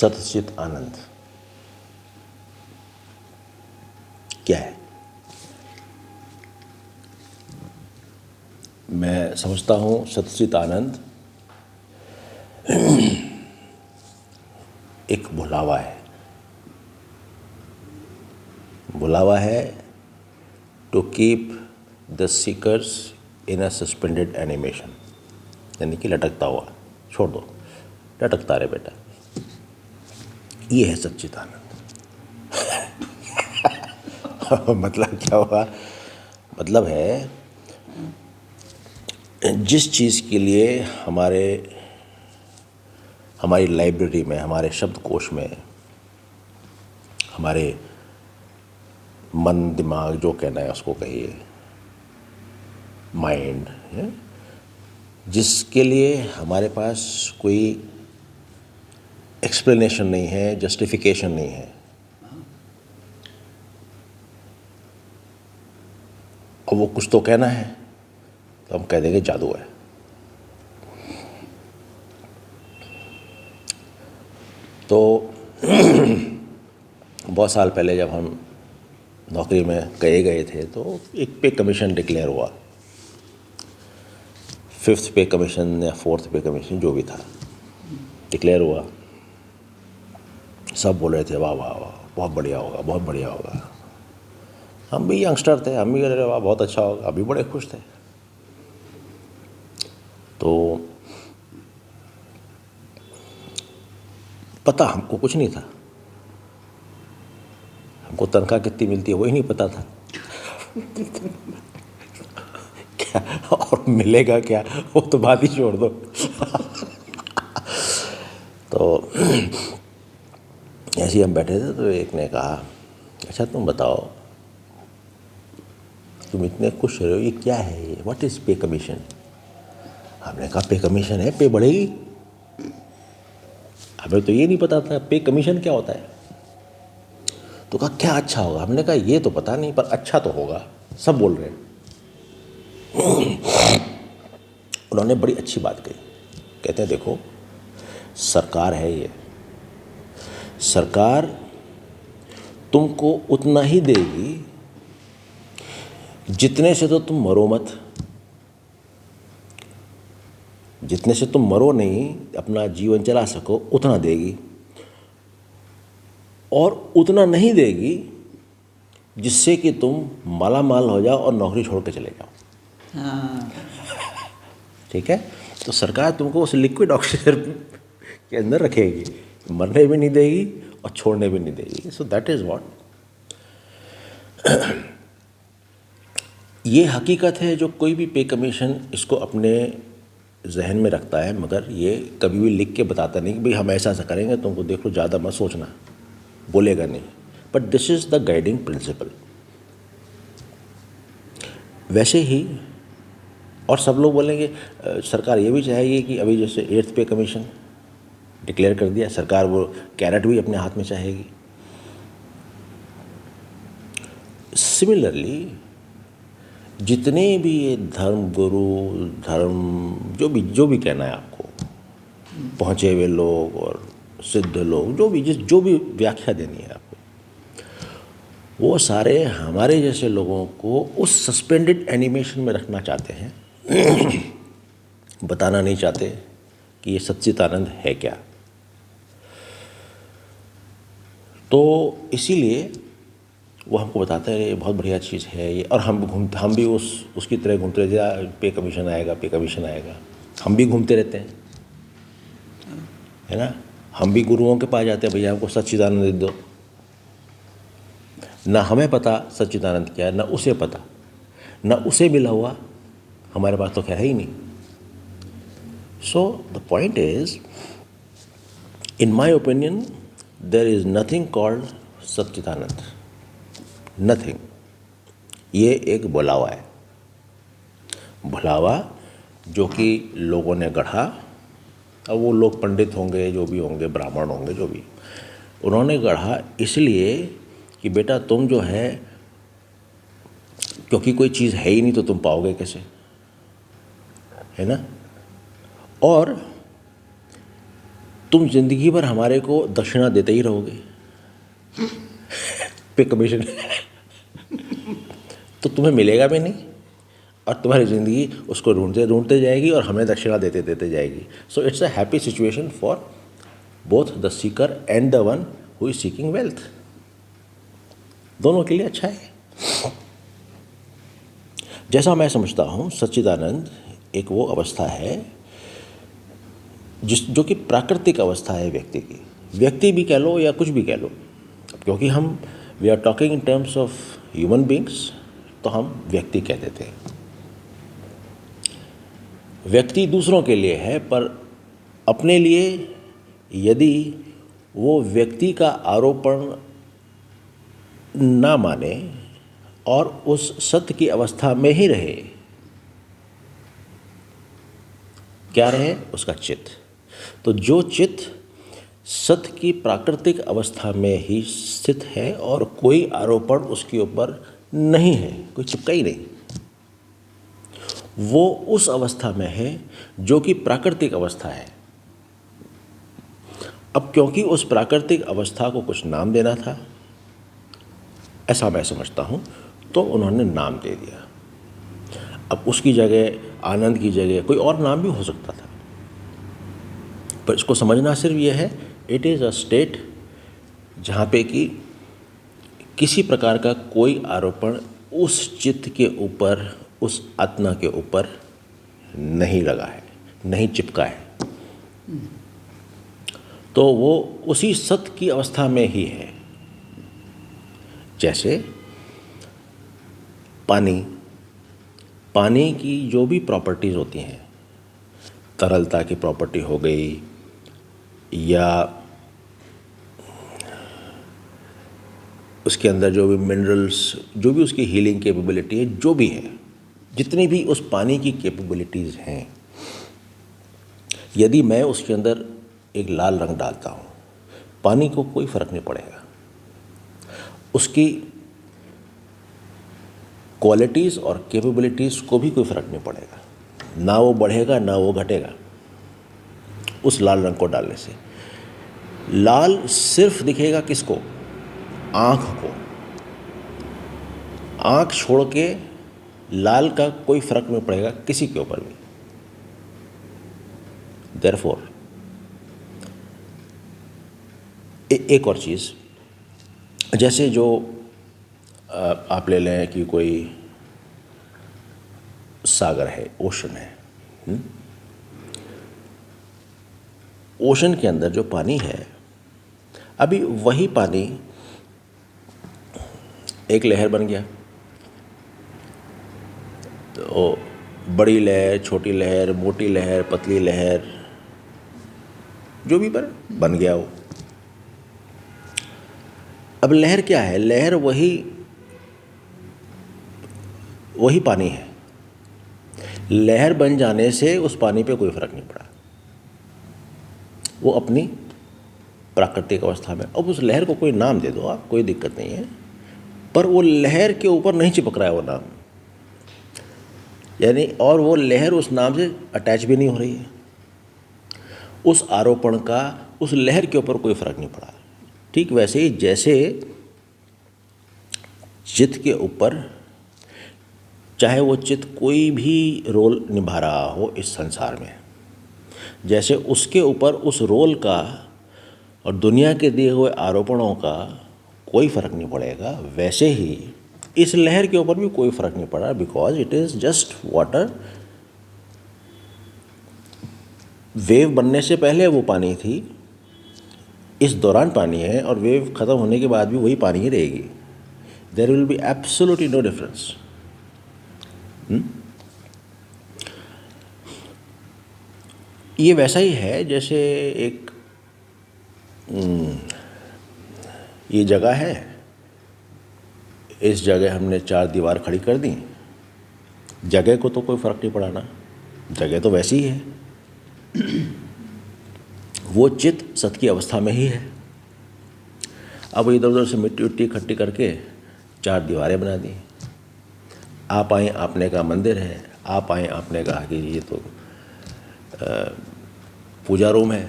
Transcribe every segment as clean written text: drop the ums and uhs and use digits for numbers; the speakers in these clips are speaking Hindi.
सच्चित आनंद क्या है? मैं समझता हूँ सच्चित आनंद एक बुलावा है। बुलावा है to keep the seekers in a suspended animation, यानी कि लटकता हुआ। छोड़ दो, लटकता रहे बेटा। ये है सच्चित आनंद। मतलब क्या हुआ? मतलब है जिस चीज़ के लिए हमारी लाइब्रेरी में, हमारे शब्दकोश में, हमारे मन दिमाग जो कहना है उसको कहिए, माइंड, जिसके लिए हमारे पास कोई एक्सप्लेनेशन नहीं है, जस्टिफिकेशन नहीं है, और वो कुछ तो कहना है, तो हम कह देंगे जादू है। तो बहुत साल पहले जब हम नौकरी में गए थे तो एक पे कमीशन डिक्लेयर हुआ। 5th पे कमीशन या 4th पे कमीशन जो भी था डिक्लेयर हुआ। सब बोल रहे थे वाह वाह वाह, बहुत बढ़िया होगा, बहुत बढ़िया होगा। हम भी यंगस्टर थे, हम भी कह रहे वाह बहुत अच्छा होगा, अभी बड़े खुश थे। तो पता हमको कुछ नहीं था, हमको तनख्वाह कितनी मिलती है वही नहीं पता था। क्या और मिलेगा क्या वो तो बात ही छोड़ दो। तो ऐसे ही हम बैठे थे तो एक ने कहा, अच्छा तुम बताओ, तुम इतने खुश रहे हो, ये क्या है, ये व्हाट इज पे कमीशन? हमने कहा पे कमीशन है, पे बढ़ेगी। हमें तो ये नहीं पता था पे कमीशन क्या होता है। तो कहा क्या अच्छा होगा? हमने कहा ये तो पता नहीं, पर अच्छा तो होगा, सब बोल रहे हैं। उन्होंने बड़ी अच्छी बात कही। कहते हैं देखो, सरकार है, ये सरकार तुमको उतना ही देगी जितने से तो तुम मरो मत, जितने से तुम मरो नहीं, अपना जीवन चला सको उतना देगी, और उतना नहीं देगी जिससे कि तुम माला माल हो जाओ और नौकरी छोड़ के चले जाओ। हाँ। ठीक है? तो सरकार तुमको उस लिक्विड ऑक्सीजन के अंदर रखेगी, मरने भी नहीं देगी और छोड़ने भी नहीं देगी। So that is what. ये हकीकत है जो कोई भी पे कमीशन इसको अपने जहन में रखता है, मगर ये कभी भी लिख के बताता नहीं कि भाई हम ऐसा ऐसा करेंगे, तुमको देखो ज़्यादा मत सोचना, बोलेगा नहीं। But this is the guiding principal. वैसे ही और सब लोग बोलेंगे सरकार ये भी चाहेगी कि अभी जैसे 8th पे कमीशन डिक्लेयर कर दिया, सरकार वो कैरेट भी अपने हाथ में चाहेगी। सिमिलरली जितने भी ये धर्म गुरु, धर्म जो भी कहना है आपको, पहुँचे हुए लोग और सिद्ध लोग, जो भी व्याख्या देनी है आपको, वो सारे हमारे जैसे लोगों को उस सस्पेंडेड एनिमेशन में रखना चाहते हैं। बताना नहीं चाहते कि ये सच्चिदानंद है क्या। तो इसीलिए वो हमको बताते हैं ये बहुत बढ़िया चीज़ है ये, और हम भी उसकी तरह घूमते रहते हैं, पे कमीशन आएगा, पे कमीशन आएगा। हम भी घूमते रहते हैं, है ना। हम भी गुरुओं के पास जाते हैं, भैया हमको सच्चिदानंद दे दो। ना हमें पता सच्चिदानंद क्या है, ना उसे पता, ना उसे मिला हुआ, हमारे पास तो खैर है ही नहीं। So the point is, in my opinion there is nothing called Sachchidanand, nothing. ये एक बुलावा है, बुलावा जो कि लोगों ने गढ़ा। अब वो लोग पंडित होंगे, जो भी होंगे, ब्राह्मण होंगे, जो भी, उन्होंने गढ़ा इसलिए कि बेटा तुम जो है, क्योंकि कोई चीज़ है ही नहीं तो तुम पाओगे कैसे, है ना। और तुम जिंदगी भर हमारे को दक्षिणा देते ही रहोगे पे कमीशन तो तुम्हें मिलेगा भी नहीं और तुम्हारी ज़िंदगी उसको ढूंढते ढूंढते जाएगी और हमें दक्षिणा देते देते जाएगी. So it's a happy situation for both the seeker and the one who is seeking wealth. दोनों के लिए अच्छा है. जैसा मैं समझता हूँ सच्चिदानंद एक वो अवस्था है जो कि प्राकृतिक अवस्था है व्यक्ति की. व्यक्ति भी कह लो या कुछ भी कह लो, क्योंकि हम we are talking in terms of human beings तो हम व्यक्ति कह देते हैं. व्यक्ति दूसरों के लिए है, पर अपने लिए यदि वो व्यक्ति का आरोपण ना माने और उस सत्य की अवस्था में ही रहे, क्या रहे उसका चित्त. तो जो चित्त सत्य की प्राकृतिक अवस्था में ही स्थित है और कोई आरोपण उसके ऊपर नहीं है, कोई चिपका ही नहीं, वो उस अवस्था में है जो कि प्राकृतिक अवस्था है. अब क्योंकि उस प्राकृतिक अवस्था को कुछ नाम देना था, ऐसा मैं समझता हूँ, तो उन्होंने नाम दे दिया. अब उसकी जगह आनंद की जगह कोई और नाम भी हो सकता था, पर इसको समझना सिर्फ ये है इट इज़ अ स्टेट जहाँ पे कि किसी प्रकार का कोई आरोपण उस चित्त के ऊपर, उस आत्मा के ऊपर नहीं लगा है, नहीं चिपका है. तो वो उसी सत्य की अवस्था में ही है. जैसे पानी की जो भी प्रॉपर्टीज़ होती हैं, तरलता की प्रॉपर्टी हो गई या उसके अंदर जो भी मिनरल्स, जो भी उसकी हीलिंग कैपेबिलिटी है, जो भी है, जितनी भी उस पानी की कैपेबिलिटीज़ हैं, यदि मैं उसके अंदर एक लाल रंग डालता हूँ, पानी को कोई फ़र्क नहीं पड़ेगा. उसकी क्वालिटीज़ और कैपेबिलिटीज़ को भी कोई फ़र्क नहीं पड़ेगा. ना वो बढ़ेगा ना वो घटेगा उस लाल रंग को डालने से. लाल सिर्फ दिखेगा किसको? आँख को. आँख छोड़ के लाल का कोई फ़र्क नहीं पड़ेगा किसी के ऊपर भी. देयरफॉर एक और चीज़, जैसे जो आप ले लें कि कोई सागर है, ओशन है. ओशन के अंदर जो पानी है, अभी वही पानी एक लहर बन गया, तो बड़ी लहर, छोटी लहर, मोटी लहर, पतली लहर, जो भी बन गया वो. अब लहर क्या है? लहर वही पानी है. लहर बन जाने से उस पानी पे कोई फर्क नहीं पड़ा, वो अपनी प्राकृतिक अवस्था में. अब उस लहर को कोई नाम दे दो आप, कोई दिक्कत नहीं है, पर वो लहर के ऊपर नहीं चिपक रहा है वो नाम, यानी और वो लहर उस नाम से अटैच भी नहीं हो रही है. उस आरोपण का उस लहर के ऊपर कोई फर्क नहीं पड़ा. ठीक वैसे ही जैसे चित्त के ऊपर, चाहे वो चित्त कोई भी रोल निभा रहा हो इस संसार में, जैसे उसके ऊपर उस रोल का और दुनिया के दिए हुए आरोपणों का कोई फ़र्क नहीं पड़ेगा, वैसे ही इस लहर के ऊपर भी कोई फ़र्क नहीं पड़ा, because it is just water. Wave बनने से पहले वो पानी थी, इस दौरान पानी है, और वेव ख़त्म होने के बाद भी वही पानी ही रहेगी. There will be absolutely no difference. ये वैसा ही है जैसे एक ये जगह है, इस जगह हमने 4 दीवार खड़ी कर दी, जगह को तो कोई फ़र्क नहीं पड़ा ना, जगह तो वैसी ही है. वो चित्त सत्य की अवस्था में ही है. अब इधर उधर से मिट्टी उट्टी इकट्ठी करके 4 दीवारें बना दी. आप आए, आपने कहा मंदिर है, आप आए, आपने कहा कि ये तो पूजा रूम है,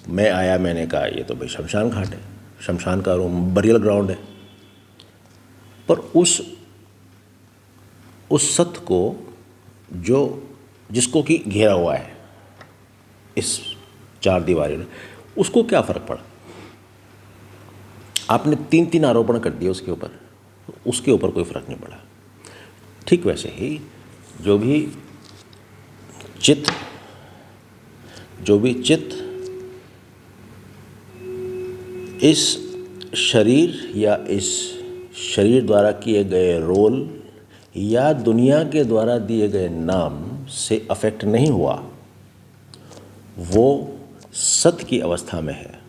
मैं आया, मैंने कहा ये तो भाई शमशान घाट है, शमशान का रूम बरियल ग्राउंड है। पर उस सत्य को जो जिसको कि घेरा हुआ है इस चार दीवारी में, उसको क्या फ़र्क पड़ा? आपने 3 आरोपण कर दिए उसके ऊपर, उसके ऊपर कोई फ़र्क नहीं पड़ा। ठीक वैसे ही जो भी चित्त इस शरीर या इस शरीर द्वारा किए गए रोल या दुनिया के द्वारा दिए गए नाम से अफेक्ट नहीं हुआ, वो सत्य की अवस्था में है।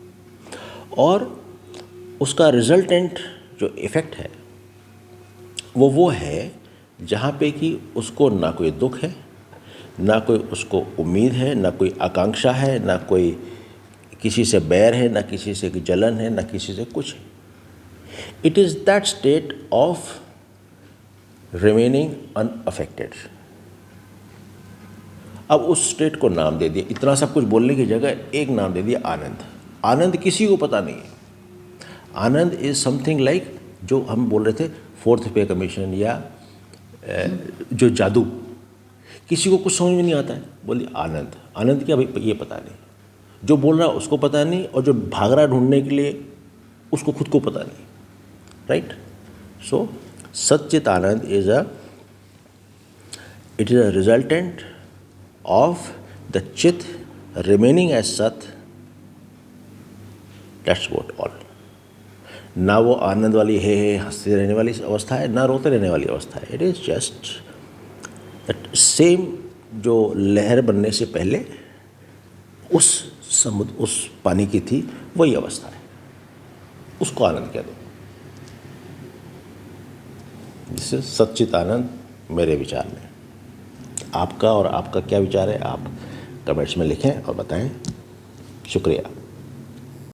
और उसका रिजल्टेंट जो इफ़ेक्ट है वो है जहाँ पे कि उसको ना कोई दुख है, ना कोई उसको उम्मीद है, ना कोई आकांक्षा है, ना कोई किसी से बैर है, ना किसी से जलन है, ना किसी से कुछ है। It is that state of remaining unaffected. अब उस स्टेट को नाम दे दिया, इतना सब कुछ बोलने की जगह एक नाम दे दिया, आनंद। आनंद किसी को पता नहीं है। आनंद इज समथिंग लाइक जो हम बोल रहे थे फोर्थ पे कमीशन या जो जादू, किसी को कुछ समझ में नहीं आता है, बोलिए आनंद। आनंद क्या भाई, ये पता नहीं, जो बोल रहा है उसको पता नहीं, और जो भाग रहा ढूंढने के लिए उसको खुद को पता नहीं, राइट? सो सच्चित आनंद is a resultant of the चित रिमेनिंग एज सत। That's what all. ना वो आनंद वाली है हंसते रहने वाली अवस्था है, ना रोते रहने वाली अवस्था है। It is just that same जो लहर बनने से पहले उस समुद्र, उस पानी की थी, वही अवस्था है। उसको आनंद कह दो। जिससे सच्चित आनंद मेरे विचार में। आपका क्या विचार है, आप कमेंट्स में लिखें और बताएं। शुक्रिया।